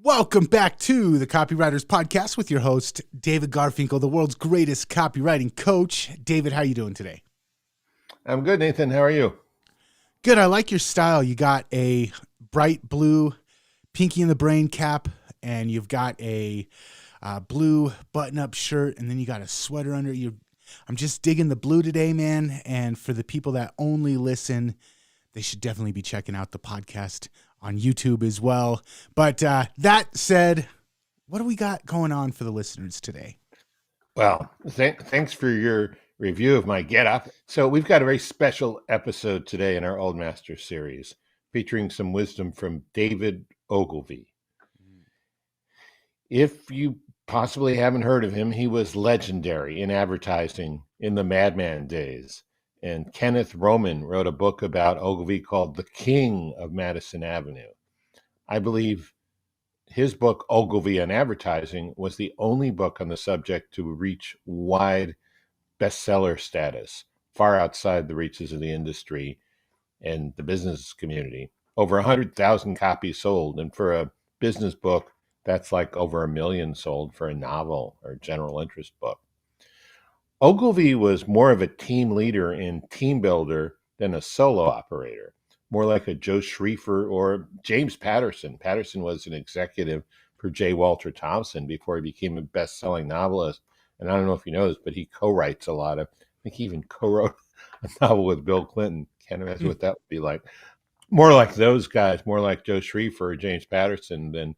Welcome back to the Copywriters Podcast with your host, David Garfinkel, the world's greatest copywriting coach. David, how are you doing today? I'm good, Nathan. How are you? Good. I like your style. You got a bright blue Pinky in the Brain cap, and you've got a blue button-up shirt, and then you got a sweater under you. I'm just digging the blue today, man. And for the people that only listen, they should definitely be checking out the podcast on YouTube as well. But that said, what do we got going on for the listeners today? Well, thanks for your review of my getup. So we've got a very special episode today in our Old Master series, featuring some wisdom from David Ogilvy. If you possibly haven't heard of him, he was legendary in advertising in the Madman days. And Kenneth Roman wrote a book about Ogilvy called The King of Madison Avenue. I believe his book, Ogilvy on Advertising, was the only book on the subject to reach wide bestseller status, far outside the reaches of the industry and the business community. Over 100,000 copies sold. And for a business book, that's like over 1 million sold for a novel or general interest book. Ogilvy was more of a team leader and team builder than a solo operator, more like a Joe Schriefer or James Patterson. Patterson was an executive for J. Walter Thompson before he became a best-selling novelist. And I don't know if you know this, but he co-writes a lot of, I think he even co-wrote a novel with Bill Clinton. Can't imagine what that would be like. More like those guys, more like Joe Schriefer or James Patterson than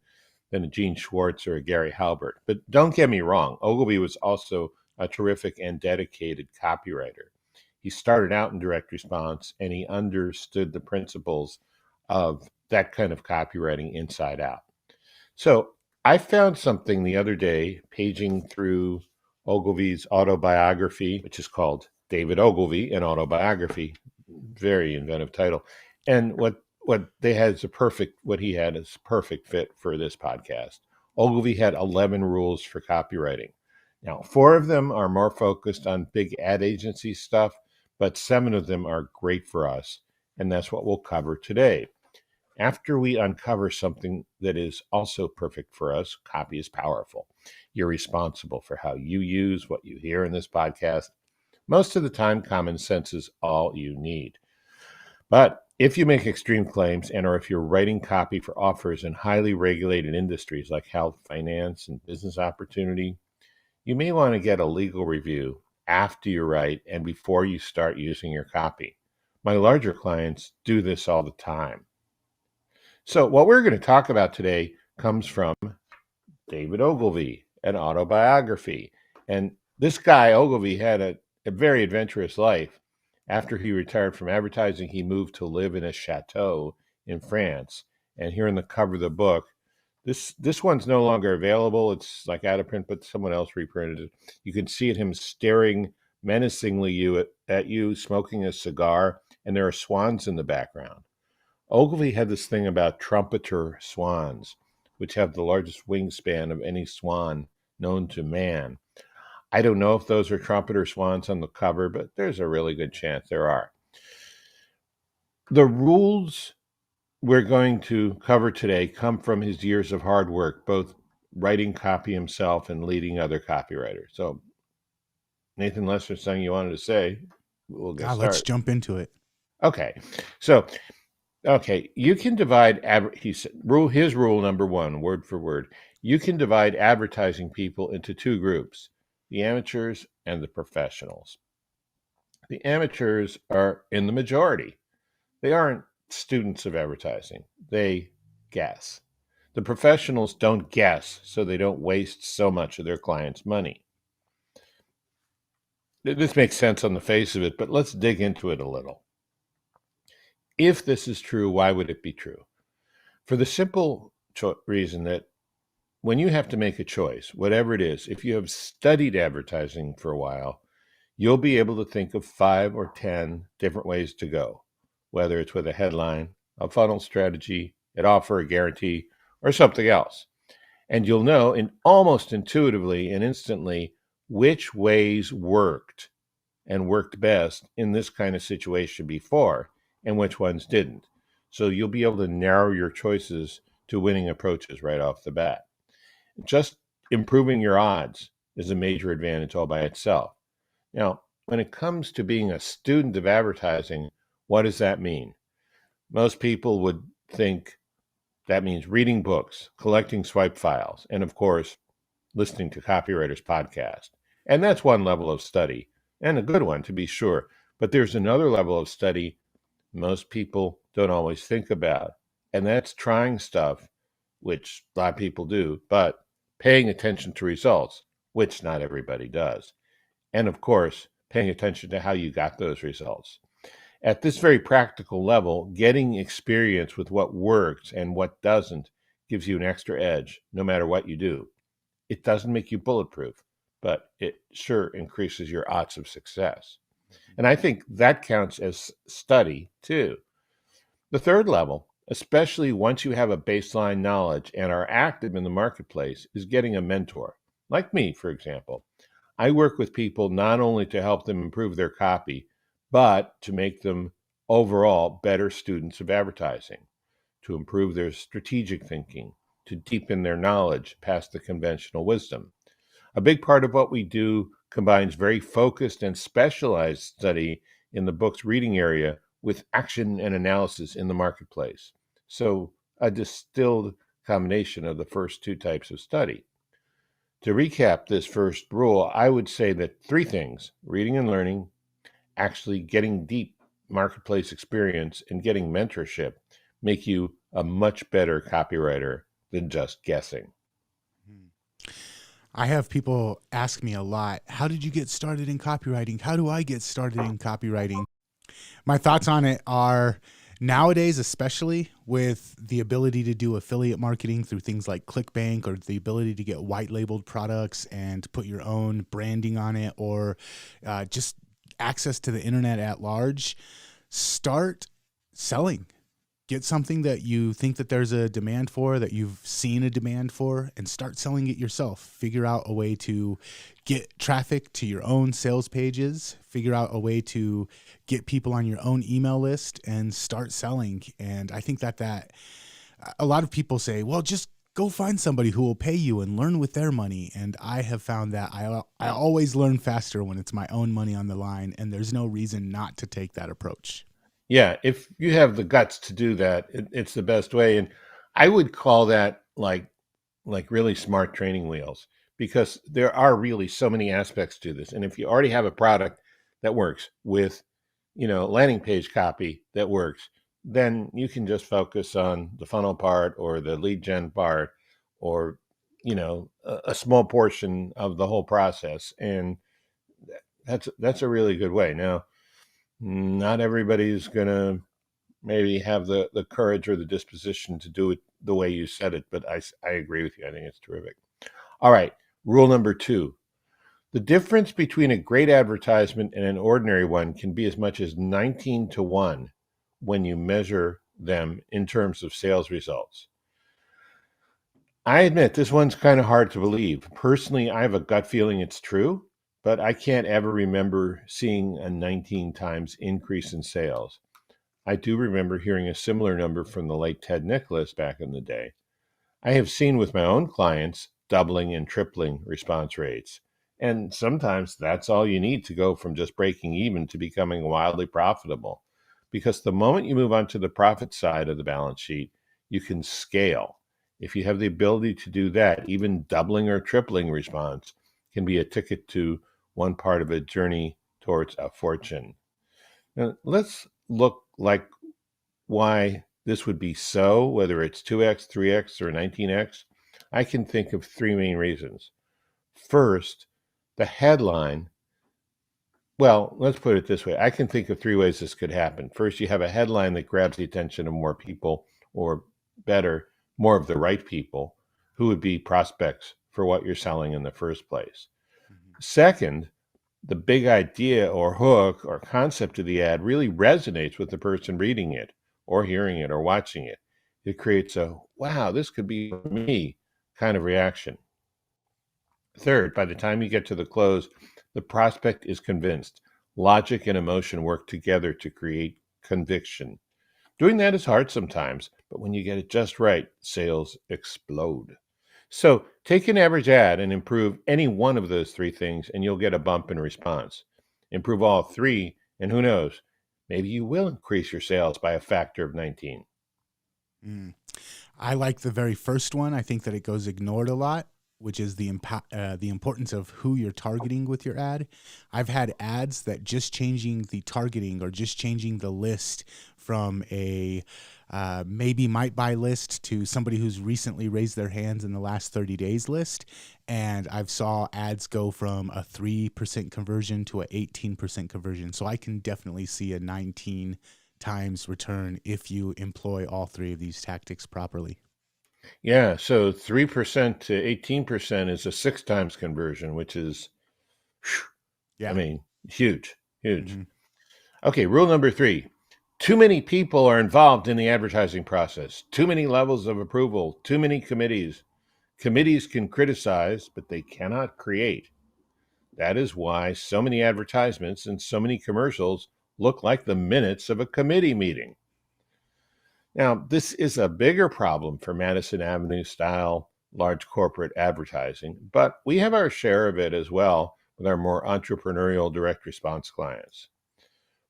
a Gene Schwartz or a Gary Halbert. But don't get me wrong, Ogilvy was also a terrific and dedicated copywriter. He started out in direct response, and he understood the principles of that kind of copywriting inside out. So I found something the other day, paging through Ogilvy's autobiography, which is called David Ogilvy, an autobiography. Very inventive title. And what he had is a perfect fit for this podcast. Ogilvy had 11 rules for copywriting. Now, 4 of them are more focused on big ad agency stuff, but 7 of them are great for us, and that's what we'll cover today. After we uncover something that is also perfect for us, copy is powerful. You're responsible for how you use what you hear in this podcast. Most of the time, common sense is all you need. But if you make extreme claims or if you're writing copy for offers in highly regulated industries like health, finance, and business opportunity, you may want to get a legal review after you write and before you start using your copy. My larger clients do this all the time. So what we're going to talk about today comes from David Ogilvy, an autobiography. And this guy, Ogilvy, had a very adventurous life. After he retired from advertising, he moved to live in a chateau in France. And here in the cover of the book, this one's no longer available. It's like out of print, but someone else reprinted it. You can see him staring menacingly at you, smoking a cigar, and there are swans in the background. Ogilvy had this thing about trumpeter swans, which have the largest wingspan of any swan known to man. I don't know if those are trumpeter swans on the cover, but there's a really good chance there are. The rules we're going to cover today come from his years of hard work, both writing copy himself and leading other copywriters. So, Nathan, unless there's something you wanted to say, we'll get started. Let's jump into it. Okay. So, you can divide, his rule number 1, word for word, you can divide advertising people into 2 groups, the amateurs and the professionals. The amateurs are in the majority. They aren't students of advertising. They guess. The professionals don't guess, so they don't waste so much of their clients' money. This makes sense on the face of it, but let's dig into it a little. If this is true, why would it be true? For the simple reason that when you have to make a choice, whatever it is, if you have studied advertising for a while, you'll be able to think of 5 or 10 different ways to go, whether it's with a headline, a funnel strategy, an offer, a guarantee, or something else. And you'll know almost intuitively and instantly which ways worked and worked best in this kind of situation before and which ones didn't. So you'll be able to narrow your choices to winning approaches right off the bat. Just improving your odds is a major advantage all by itself. Now, when it comes to being a student of advertising, what does that mean? Most people would think that means reading books, collecting swipe files, and of course, listening to Copywriters podcast. And that's one level of study, and a good one to be sure. But there's another level of study most people don't always think about, and that's trying stuff, which a lot of people do, but paying attention to results, which not everybody does. And of course, paying attention to how you got those results. At this very practical level, getting experience with what works and what doesn't gives you an extra edge no matter what you do. It doesn't make you bulletproof, but it sure increases your odds of success. And I think that counts as study too. The third level, especially once you have a baseline knowledge and are active in the marketplace, is getting a mentor. Like me, for example. I work with people not only to help them improve their copy, but to make them overall better students of advertising, to improve their strategic thinking, to deepen their knowledge past the conventional wisdom. A big part of what we do combines very focused and specialized study in the book's reading area with action and analysis in the marketplace. So a distilled combination of the first two types of study. To recap this first rule, I would say that three things: reading and learning, actually getting deep marketplace experience, and getting mentorship make you a much better copywriter than just guessing. I have people ask me a lot, how did you get started in copywriting? How do I get started in copywriting? My thoughts on it are, nowadays, especially with the ability to do affiliate marketing through things like ClickBank, or the ability to get white labeled products and put your own branding on it, or just access to the internet at large, start selling. Get something that you think that there's a demand for, that you've seen a demand for, and start selling it yourself. Figure out a way to get traffic to your own sales pages. Figure out a way to get people on your own email list and start selling. And I think that a lot of people say, well, just go find somebody who will pay you and learn with their money. And I have found that I always learn faster when it's my own money on the line, and there's no reason not to take that approach. Yeah, if you have the guts to do that, it's the best way. And I would call that like really smart training wheels, because there are really so many aspects to this. And if you already have a product that works with, landing page copy that works, then you can just focus on the funnel part or the lead gen part, or, a small portion of the whole process. And that's a really good way. Now, not everybody's going to maybe have the courage or the disposition to do it the way you said it, but I agree with you. I think it's terrific. All right, rule number 2. The difference between a great advertisement and an ordinary one can be as much as 19 to 1 when you measure them in terms of sales results. I admit this one's kind of hard to believe. Personally, I have a gut feeling it's true, but I can't ever remember seeing a 19 times increase in sales. I do remember hearing a similar number from the late Ted Nicholas back in the day. I have seen with my own clients doubling and tripling response rates. And sometimes that's all you need to go from just breaking even to becoming wildly profitable. Because the moment you move on to the profit side of the balance sheet, you can scale. If you have the ability to do that, even doubling or tripling response can be a ticket to one part of a journey towards a fortune. Now, let's look like why this would be so, whether it's 2x, 3x, or 19x. I can think of 3 main reasons. First, the headline. Well, let's put it this way. I can think of 3 ways this could happen. First, you have a headline that grabs the attention of more people, or better, more of the right people who would be prospects for what you're selling in the first place. Second, the big idea or hook or concept of the ad really resonates with the person reading it or hearing it or watching it. It creates a, wow, this could be me kind of reaction. Third, by the time you get to the close, the prospect is convinced. Logic and emotion work together to create conviction. Doing that is hard sometimes, but when you get it just right, sales explode. So take an average ad and improve any one of those three things, and you'll get a bump in response. Improve all three, and who knows, maybe you will increase your sales by a factor of 19. Mm. I like the very first one. I think that it goes ignored a lot, which is the importance of who you're targeting with your ad. I've had ads that just changing the targeting or just changing the list from a maybe might buy list to somebody who's recently raised their hands in the last 30 days list. And I've saw ads go from a 3% conversion to an 18% conversion. So I can definitely see a 19 times return if you employ all three of these tactics properly. Yeah, so 3% to 18% is a 6 times conversion, which is, I Yeah. mean, huge, huge. Mm-hmm. Okay, rule number 3. Too many people are involved in the advertising process. Too many levels of approval, too many committees. Committees can criticize, but they cannot create. That is why so many advertisements and so many commercials look like the minutes of a committee meeting. Now, this is a bigger problem for Madison Avenue style large corporate advertising, but we have our share of it as well with our more entrepreneurial direct response clients.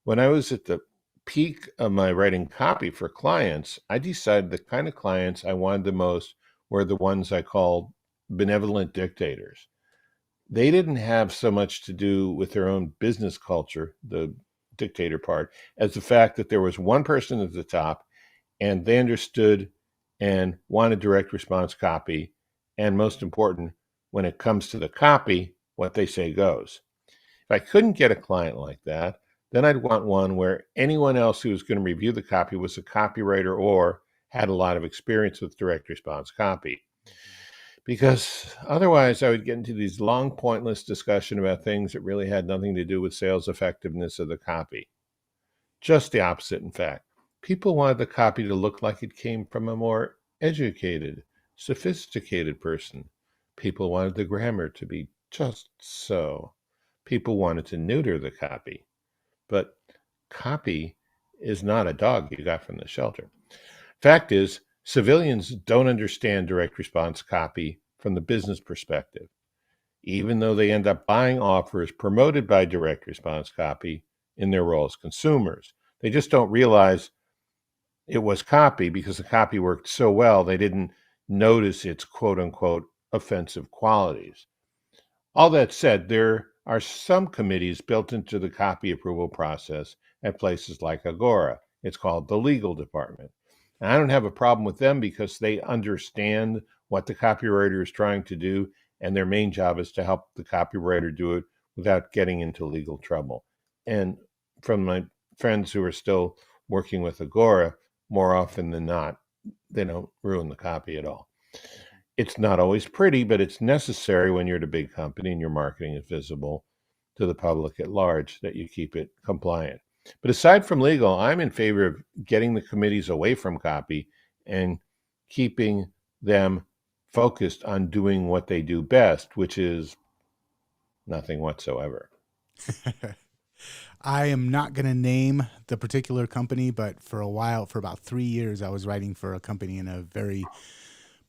When I was at the peak of my writing copy for clients, I decided the kind of clients I wanted the most were the ones I called benevolent dictators. They didn't have so much to do with their own business culture, the dictator part, as the fact that there was one person at the top and they understood and wanted direct response copy. And most important, when it comes to the copy, what they say goes. If I couldn't get a client like that, then I'd want one where anyone else who was going to review the copy was a copywriter or had a lot of experience with direct response copy. Because otherwise, I would get into these long, pointless discussion about things that really had nothing to do with sales effectiveness of the copy. Just the opposite, in fact. People wanted the copy to look like it came from a more educated, sophisticated person. People wanted the grammar to be just so. People wanted to neuter the copy. But copy is not a dog you got from the shelter. Fact is, civilians don't understand direct response copy from the business perspective, even though they end up buying offers promoted by direct response copy in their role as consumers. They just don't realize it was copy because the copy worked so well, they didn't notice its quote unquote offensive qualities. All that said, there are some committees built into the copy approval process at places like Agora. It's called the legal department. And I don't have a problem with them because they understand what the copywriter is trying to do, and their main job is to help the copywriter do it without getting into legal trouble. And from my friends who are still working with Agora, more often than not, they don't ruin the copy at all. It's not always pretty, but it's necessary when you're at a big company and your marketing is visible to the public at large that you keep it compliant. But aside from legal, I'm in favor of getting the committees away from copy and keeping them focused on doing what they do best, which is nothing whatsoever. I am not going to name the particular company, but for a while, for about 3 years, I was writing for a company in a very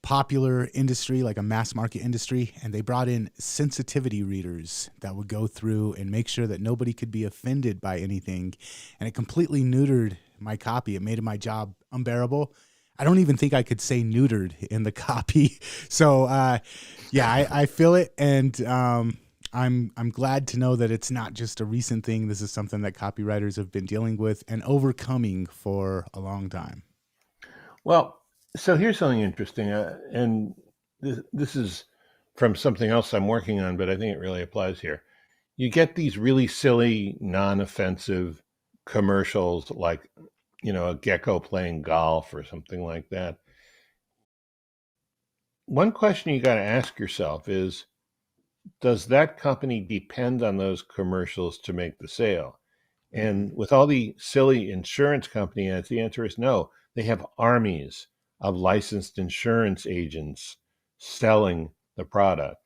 popular industry, like a mass market industry, and they brought in sensitivity readers that would go through and make sure that nobody could be offended by anything. And it completely neutered my copy. It made my job unbearable. I don't even think I could say neutered in the copy. So, I feel it. And, I'm glad to know that it's not just a recent thing. This is something that copywriters have been dealing with and overcoming for a long time. Well, so here's something interesting, and this is from something else I'm working on, but I think it really applies here. You get these really silly, non-offensive commercials like, a gecko playing golf or something like that. One question you got to ask yourself is, does that company depend on those commercials to make the sale? And with all the silly insurance company ads, the answer is no. They have armies of licensed insurance agents selling the product.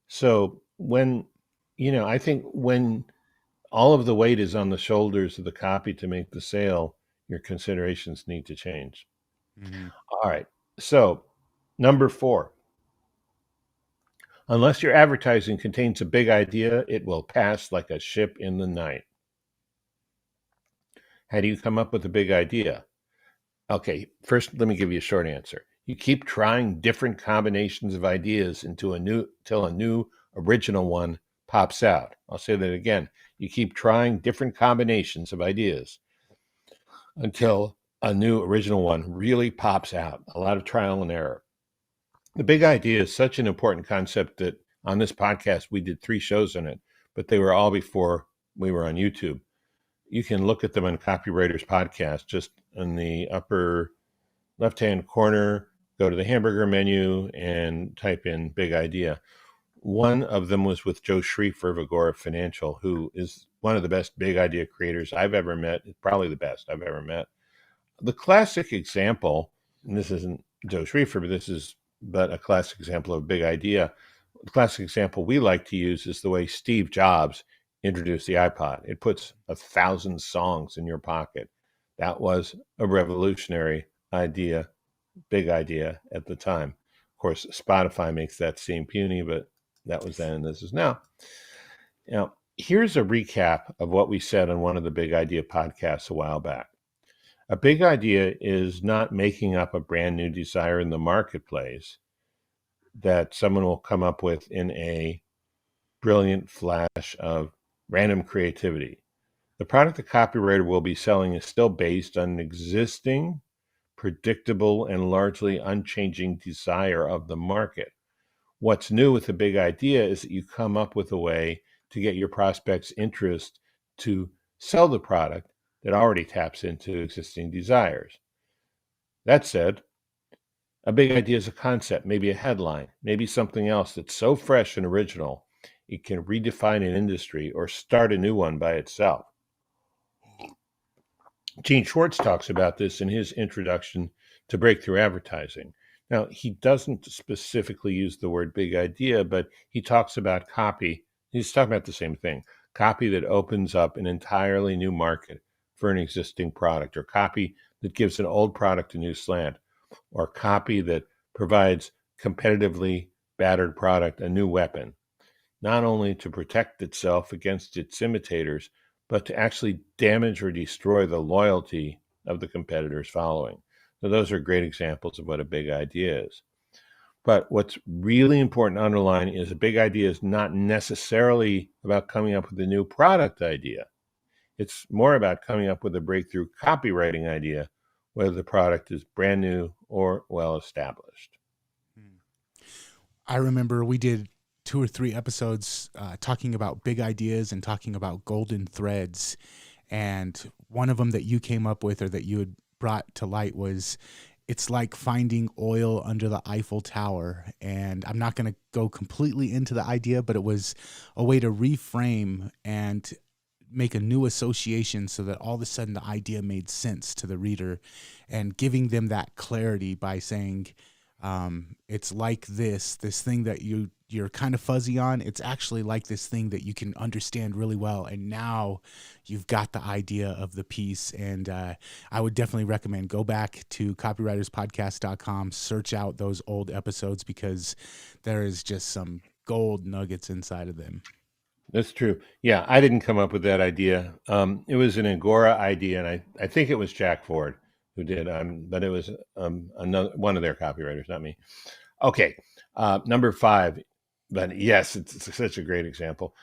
So I think when all of the weight is on the shoulders of the copy to make the sale, your considerations need to change. Mm-hmm. All right. So, number 4, unless your advertising contains a big idea, it will pass like a ship in the night. How do you come up with a big idea? Okay, first, let me give you a short answer. You keep trying different combinations of ideas until a new original one pops out. I'll say that again. You keep trying different combinations of ideas until a new original one really pops out. A lot of trial and error. The big idea is such an important concept that on this podcast, we did 3 shows on it, but they were all before we were on YouTube. You can look at them on Copywriters podcast, just in the upper left-hand corner, go to the hamburger menu and type in big idea. One of them was with Joe Schriefer of Agora Financial, who is one of the best big idea creators I've ever met, probably the best I've ever met. The classic example, and this isn't Joe Schriefer, but a classic example of a big idea. The classic example we like to use is the way Steve Jobs introduced the iPod. It puts 1,000 songs in your pocket. That was a revolutionary idea, big idea at the time. Of course, Spotify makes that seem puny, but that was then and this is now. Now, here's a recap of what we said on one of the big idea podcasts a while back. A big idea is not making up a brand new desire in the marketplace that someone will come up with in a brilliant flash of random creativity. The product the copywriter will be selling is still based on an existing, predictable, and largely unchanging desire of the market. What's new with the big idea is that you come up with a way to get your prospects' interest to sell the product that already taps into existing desires. That said, a big idea is a concept, maybe a headline, maybe something else that's so fresh and original, it can redefine an industry or start a new one by itself. Gene Schwartz talks about this in his introduction to breakthrough advertising. Now, he doesn't specifically use the word big idea, but he talks about copy. He's talking about the same thing, copy that opens up an entirely new market for an existing product, or copy that gives an old product a new slant, or copy that provides competitively battered product a new weapon, not only to protect itself against its imitators, but to actually damage or destroy the loyalty of the competitors following. So those are great examples of what a big idea is. But what's really important to underline is a big idea is not necessarily about coming up with a new product idea. It's more about coming up with a breakthrough copywriting idea, whether the product is brand new or well established. I remember we did 2 or 3 episodes talking about big ideas and talking about golden threads. And one of them that you came up with, or that you had brought to light, was it's like finding oil under the Eiffel Tower. And I'm not going to go completely into the idea, but it was a way to reframe and make a new association so that all of a sudden the idea made sense to the reader, and giving them that clarity by saying, it's like this thing that you're kind of fuzzy on. It's actually like this thing that you can understand really well. And now you've got the idea of the piece. And I would definitely recommend go back to copywriterspodcast.com, search out those old episodes, because there is just some gold nuggets inside of them. That's true. Yeah, I didn't come up with that idea. It was an Agora idea, and I think it was Jack Ford who did, but it was another one of their copywriters, not me. Okay, number 5, but yes, it's such a great example.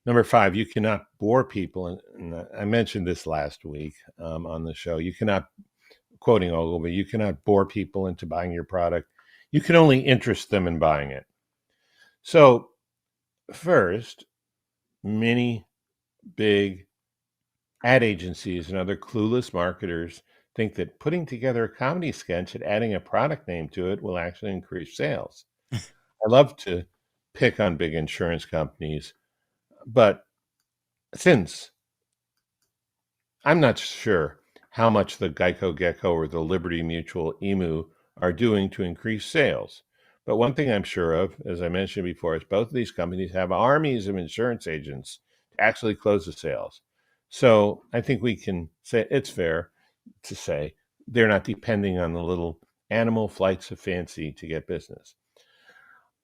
Number 5, you cannot bore people, and I mentioned this last week on the show. You cannot, quoting Ogilvy, you cannot bore people into buying your product. You can only interest them in buying it. So first, many big ad agencies and other clueless marketers think that putting together a comedy sketch and adding a product name to it will actually increase sales. I love to pick on big insurance companies, but since I'm not sure how much the Geico Gecko or the Liberty Mutual Emu are doing to increase sales. But one thing I'm sure of, as I mentioned before, is both of these companies have armies of insurance agents to actually close the sales. So I think we can say it's fair to say they're not depending on the little animal flights of fancy to get business.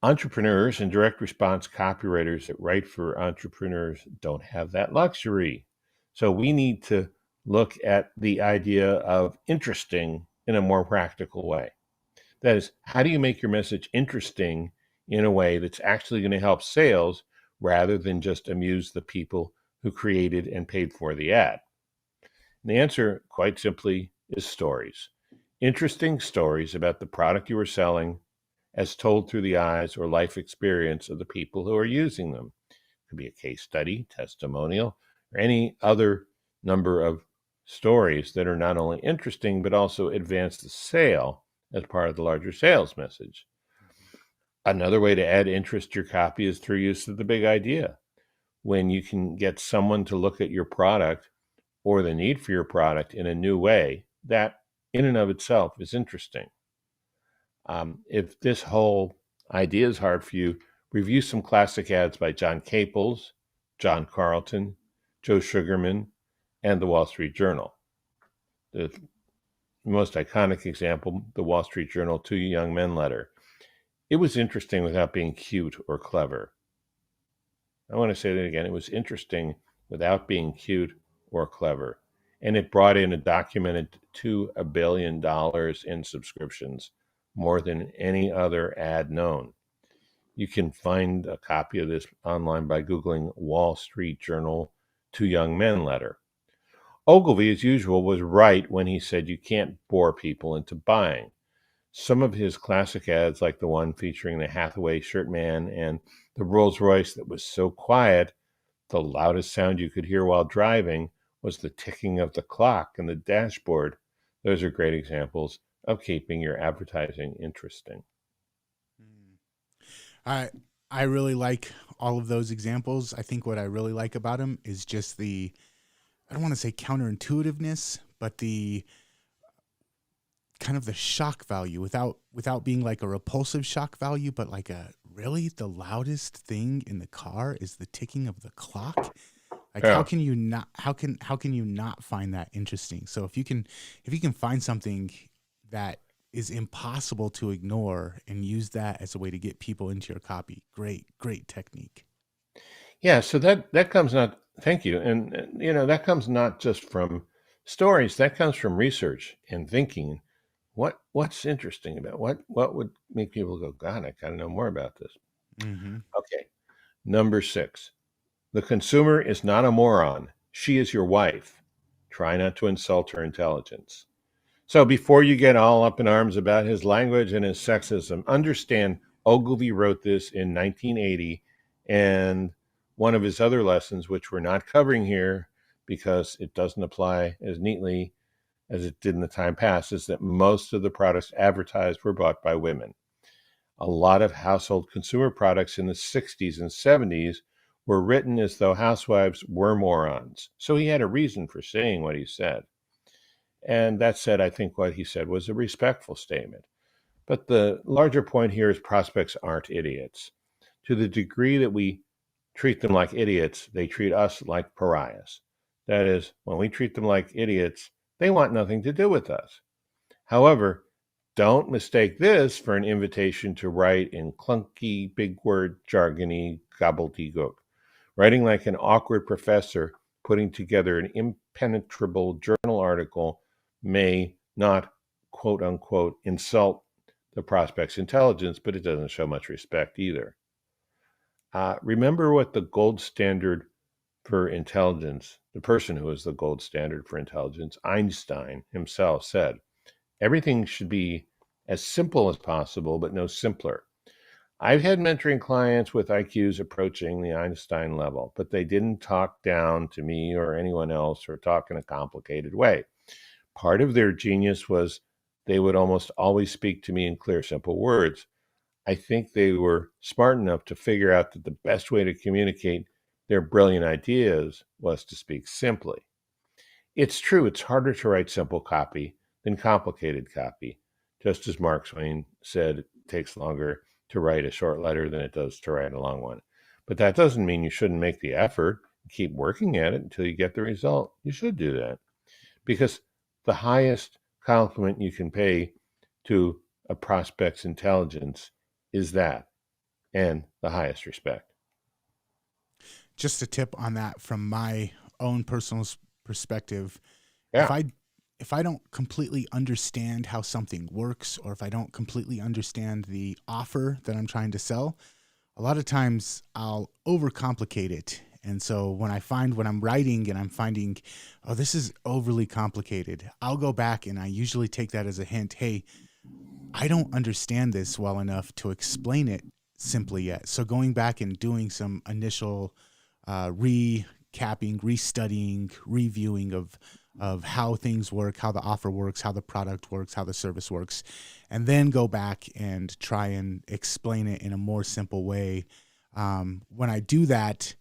Entrepreneurs and direct response copywriters that write for entrepreneurs don't have that luxury. So we need to look at the idea of interesting in a more practical way. That is, how do you make your message interesting in a way that's actually going to help sales rather than just amuse the people who created and paid for the ad? And the answer, quite simply, is stories. Interesting stories about the product you are selling as told through the eyes or life experience of the people who are using them. It could be a case study, testimonial, or any other number of stories that are not only interesting, but also advance the sale as part of the larger sales message. Another way to add interest to your copy is through use of the big idea. When you can get someone to look at your product or the need for your product in a new way, that in and of itself is interesting. If this whole idea is hard for you, review some classic ads by John Caples, John Carlton, Joe Sugarman, and the Wall Street Journal. The most iconic example, the Wall Street Journal To Young Men letter. It was interesting without being cute or clever. I want to say that again. It was interesting without being cute or clever. And it brought in a documented $2 billion in subscriptions, more than any other ad known. You can find a copy of this online by Googling Wall Street Journal To Young Men letter. Ogilvy, as usual, was right when he said you can't bore people into buying. Some of his classic ads, like the one featuring the Hathaway shirt man and the Rolls Royce that was so quiet, the loudest sound you could hear while driving was the ticking of the clock in the dashboard. Those are great examples of keeping your advertising interesting. I really like all of those examples. I think what I really like about them is just the, I don't want to say counterintuitiveness, but the kind of the shock value without being like a repulsive shock value, but like a really the loudest thing in the car is the ticking of the clock. Like Yeah. how can you not find that interesting? So if you can find something that is impossible to ignore and use that as a way to get people into your copy, great technique. Yeah, so that comes not, thank you. And that comes not just from stories, that comes from research and thinking. What's interesting about what would make people go, God, I gotta know more about this. Mm-hmm. Okay. Number 6. The consumer is not a moron. She is your wife. Try not to insult her intelligence. So before you get all up in arms about his language and his sexism, understand Ogilvy wrote this in 1980, and one of his other lessons, which we're not covering here because it doesn't apply as neatly as it did in the time past, is that most of the products advertised were bought by women. A lot of household consumer products in the 60s and 70s were written as though housewives were morons. So he had a reason for saying what he said. And that said, I think what he said was a respectful statement. But the larger point here is prospects aren't idiots. To the degree that we treat them like idiots, they treat us like pariahs. That is, when we treat them like idiots, they want nothing to do with us. However, don't mistake this for an invitation to write in clunky, big word, jargony gobbledygook. Writing like an awkward professor putting together an impenetrable journal article may not, quote unquote, insult the prospect's intelligence, but it doesn't show much respect either. Remember what the gold standard for intelligence, the person who is the gold standard for intelligence, Einstein himself said. Everything should be as simple as possible, but no simpler. I've had mentoring clients with IQs approaching the Einstein level, but they didn't talk down to me or anyone else or talk in a complicated way. Part of their genius was they would almost always speak to me in clear, simple words. I think they were smart enough to figure out that the best way to communicate their brilliant ideas was to speak simply. It's true, it's harder to write simple copy than complicated copy. Just as Mark Twain said, it takes longer to write a short letter than it does to write a long one. But that doesn't mean you shouldn't make the effort, keep working at it until you get the result. You should do that. Because the highest compliment you can pay to a prospect's intelligence is that, and the highest respect. Just a tip on that from my own personal perspective. Yeah. If I don't completely understand how something works, or if I don't completely understand the offer that I'm trying to sell, a lot of times I'll overcomplicate it. And so when I'm writing and I'm finding, oh, this is overly complicated, I'll go back and I usually take that as a hint. Hey, I don't understand this well enough to explain it simply yet. So going back and doing some initial recapping, restudying, reviewing of how things work, how the offer works, how the product works, how the service works, and then go back and try and explain it in a more simple way. When I do that,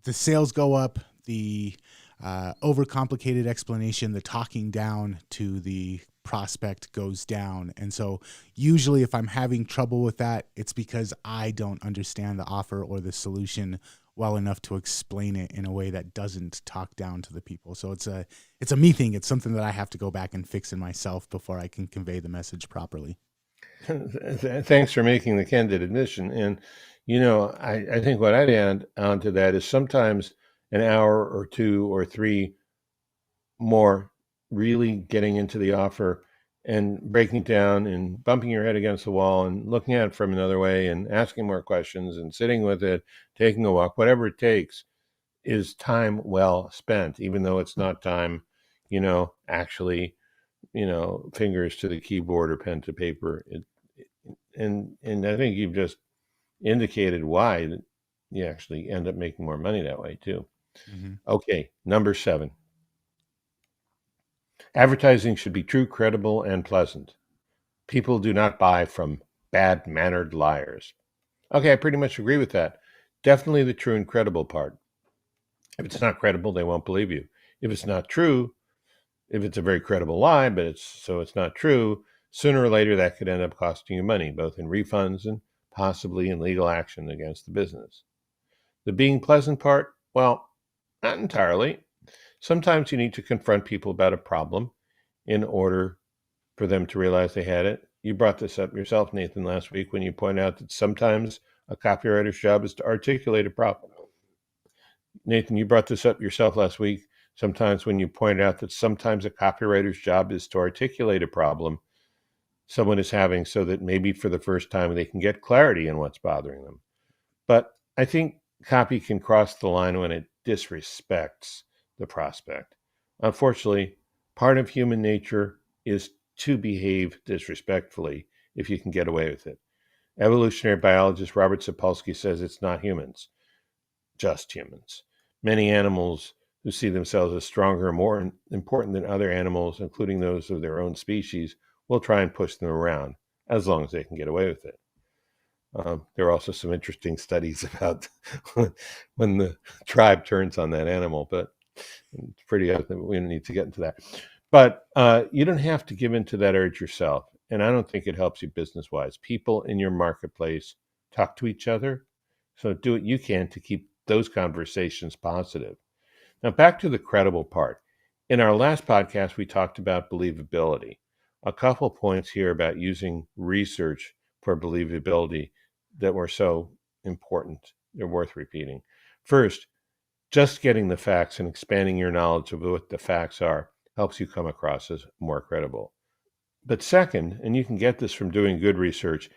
the sales go up, the overcomplicated explanation, the talking down to the prospect goes down. And so usually if I'm having trouble with that, it's because I don't understand the offer or the solution well enough to explain it in a way that doesn't talk down to the people. So it's a me thing. It's something that I have to go back and fix in myself before I can convey the message properly. Thanks for making the candid admission. And, I think what I'd add onto that is sometimes an hour or two or three more really getting into the offer and breaking it down and bumping your head against the wall and looking at it from another way and asking more questions and sitting with it, taking a walk, whatever it takes is time well spent, even though it's not time, actually, fingers to the keyboard or pen to paper. And I think you've just indicated why you actually end up making more money that way too. Mm-hmm. Okay, number 7. Advertising should be true, credible, and pleasant. People do not buy from bad-mannered liars. Okay, I pretty much agree with that. Definitely the true and credible part. If it's not credible, they won't believe you. If it's not true, if it's a very credible lie, but it's not true, sooner or later that could end up costing you money, both in refunds and possibly in legal action against the business. The being pleasant part, well, not entirely. Sometimes you need to confront people about a problem in order for them to realize they had it. You brought this up yourself, Nathan, last week when you pointed out that sometimes a copywriter's job is to articulate a problem. Nathan, you brought this up yourself last week, sometimes when you pointed out that sometimes a copywriter's job is to articulate a problem someone is having so that maybe for the first time they can get clarity in what's bothering them. But I think copy can cross the line when it disrespects the prospect. Unfortunately, part of human nature is to behave disrespectfully if you can get away with it. Evolutionary biologist Robert Sapolsky says it's not humans, just humans. Many animals who see themselves as stronger and more important than other animals, including those of their own species, will try and push them around as long as they can get away with it. There are also some interesting studies about when the tribe turns on that animal, but it's pretty evident. We don't need to get into that. But you don't have to give in to that urge yourself. And I don't think it helps you business-wise. People in your marketplace talk to each other. So do what you can to keep those conversations positive. Now, back to the credible part. In our last podcast, we talked about believability. A couple points here about using research for believability that were so important. They're worth repeating. First, just getting the facts and expanding your knowledge of what the facts are helps you come across as more credible. But second, and you can get this from doing good research,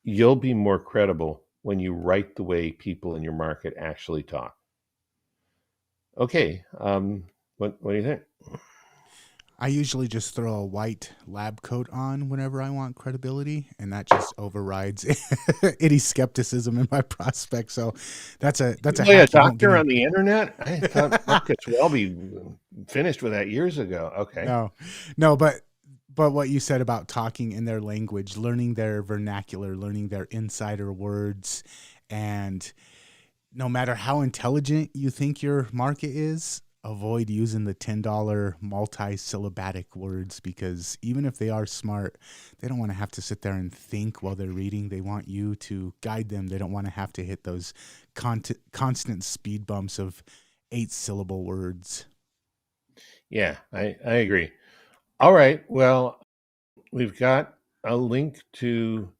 you'll be more credible when you write the way people in your market actually talk. Okay, what do you think? I usually just throw a white lab coat on whenever I want credibility, and that just overrides any skepticism in my prospect. So that's a a doctor on the internet. I thought Marcus Welby finished with that years ago. Okay, no, but what you said about talking in their language, learning their vernacular, learning their insider words, and no matter how intelligent you think your market is, avoid using the $10 multi-syllabic words, because even if they are smart, they don't want to have to sit there and think while they're reading. They want you to guide them. They don't want to have to hit those constant speed bumps of 8-syllable words. Yeah, I agree. All right. Well, we've got a link to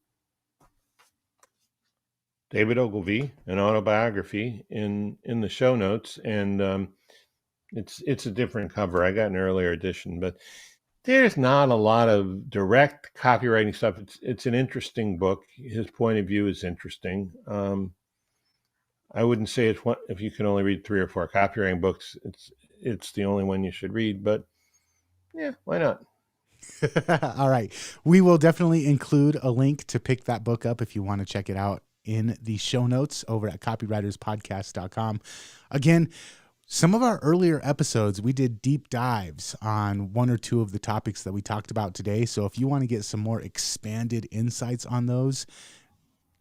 David Ogilvy, an autobiography, in the show notes, and it's a different cover. I got an earlier edition, but there's not a lot of direct copywriting stuff. It's an interesting book. His point of view is interesting. I wouldn't say it's one, if you can only read 3 or 4 copywriting books, it's the only one you should read. But yeah, why not? All right. We will definitely include a link to pick that book up if you want to check it out in the show notes over at copywriterspodcast.com. Again, some of our earlier episodes, we did deep dives on 1 or 2 of the topics that we talked about today. So if you want to get some more expanded insights on those,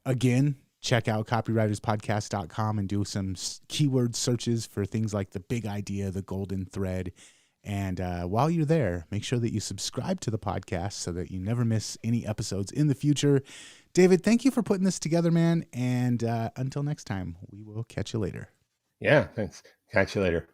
again, check out copywriterspodcast.com and do some keyword searches for things like the big idea, the golden thread. And while you're there, make sure that you subscribe to the podcast so that you never miss any episodes in the future. David, thank you for putting this together, man. And until next time, we will catch you later. Yeah, thanks. Catch you later.